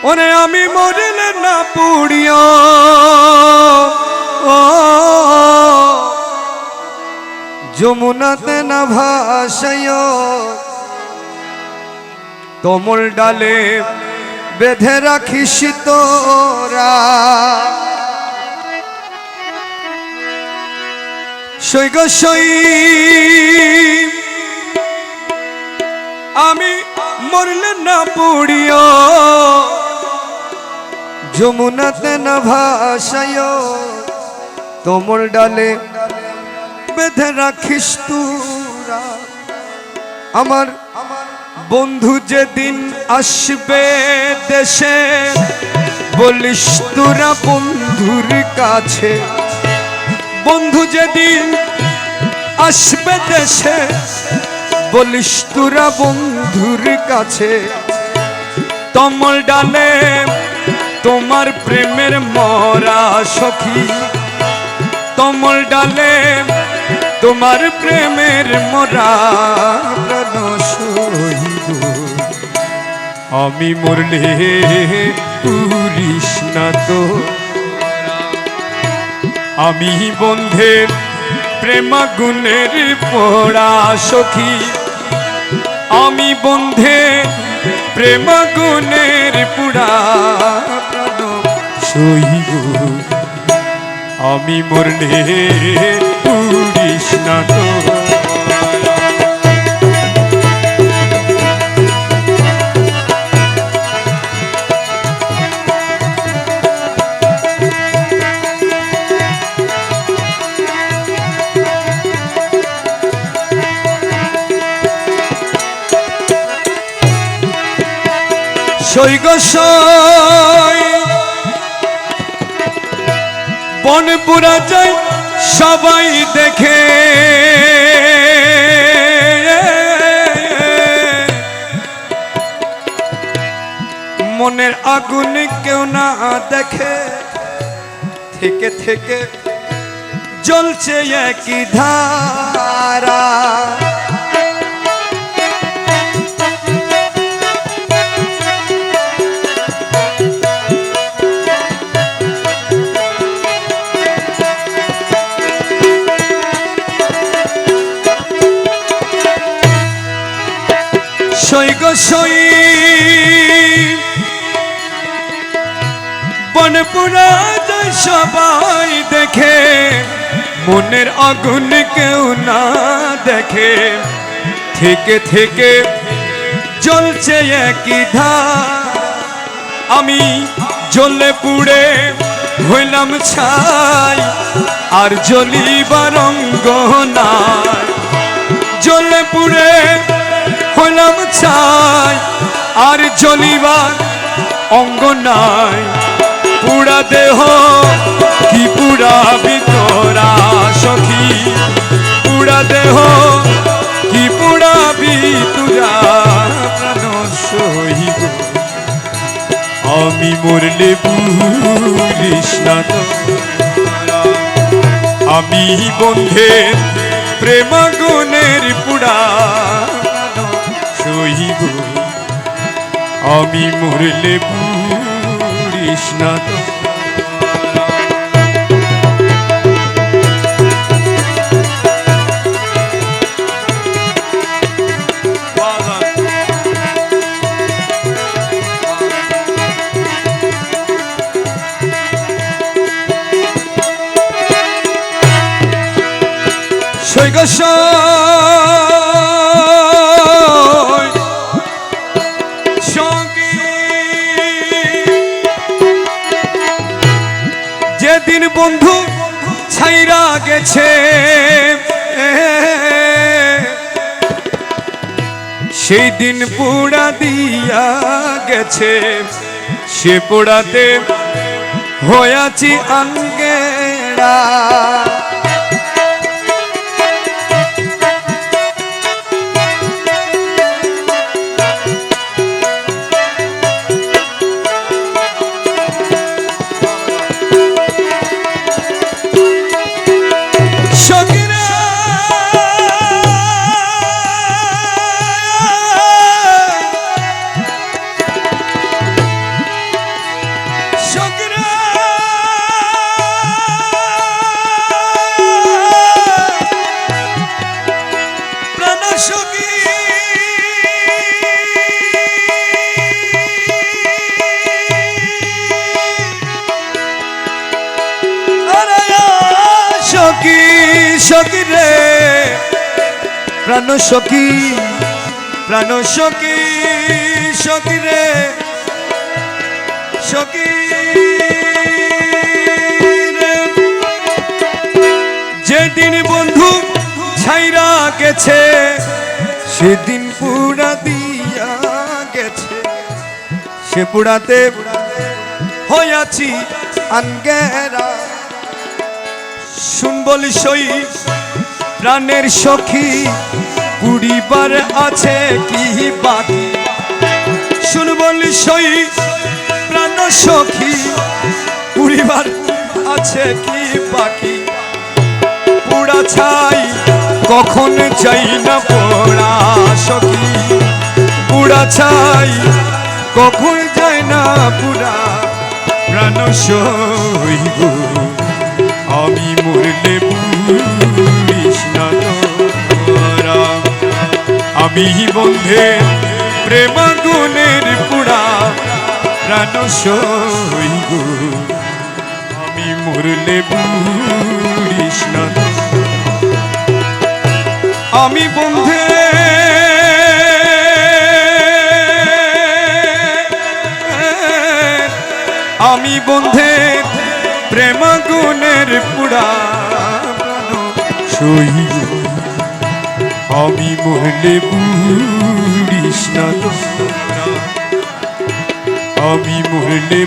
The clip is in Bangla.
ওরে আমি মরলে না পুড়িও যমুনাতে না ভাসাইও তোমল ডালে বেঁধে রাখিস তোরা সই গো সই আমি মরলে না পুড়িও যমুনাতে না ভাসাইও তোমল ডালে বেঁধে রাখিস তোরা আমার বন্ধু যেদিন আসবে দেশে বলিস তোরা বন্ধুর কাছে বন্ধু যেদিন আসবে দেশে বলিস তোরা বন্ধুর কাছে তমল ডালে তোমার প্রেমের মরা সখী তমল ডালে তোমার প্রেমের মরা প্রাণ সহিব আমি মরলে পুরিস না তো আমি বন্ধের প্রেমাগুনের পোড়া সখী আমি বন্ধের প্রেমাগুনের পোড়া প্রাণ সহিব আমি মরলে পুরিস না তো সই গো সই বনপুরা যায় সবাই দেখে মনের আগুন কেউ না দেখে থেকে থেকে জ্বলছে একই ধারা সই গো সই বনপুরা যায় সবাই দেখে মনের আগুন কেউ না দেখে থেকে থেকে জ্বলছে একই ধার আমি জ্বলে পুড়ে হইলাম ছাই আর জ্বলিবার অঙ্গ নাই জ্বলে পুড়ে হইলাম ছাই আর জ্বলিবার অঙ্গ নাই পুরা দেহ কি পুরা ভিতরা সখী পুরা দেহ কি পুরা ভিতরা প্রাণ সহিব আমি মরলে পুরিস না তো আমি বন্ধের প্রেমাগুনের পুরা সহিব আমি মরলে পুরিস না তো সই গো যেদিন বন্ধু ছাইরা গেছে সেই দিন পোড়া দিয়া গেছে সে পোড়াতে হয়াছি আঙ্গেরা সখী রে প্রাণ সখী, প্রাণ সখী, সখী রে সখী রে। যেদিন বন্ধু ছাইরা গেছে সেদিন পুরা দিয়া গেছে, সে পুরাতে হইয়াছি আনগেরা। শুন বলি সই প্রাণের সখী পুরিবার আছে কি বাকি। শুন বলি সই প্রাণ সখী পুরিবার আছে কি বাকি। পুরা ছাই কখন যাই না পোড়া সখী, পুরা ছাই কখন যায় না পুরা। প্রাণ সই গো আমি মরলে পুরিস না তোরা। আমি বন্ধে প্রেমাগুনের পুরা। প্রাণ সই গো আমি মরলে পুরিস না। আমি বন্ধে আমি বন্ধে প্রেমাগুনের পুরা। সই আমি মরলে পুরিস না তোরা। আমি মরলে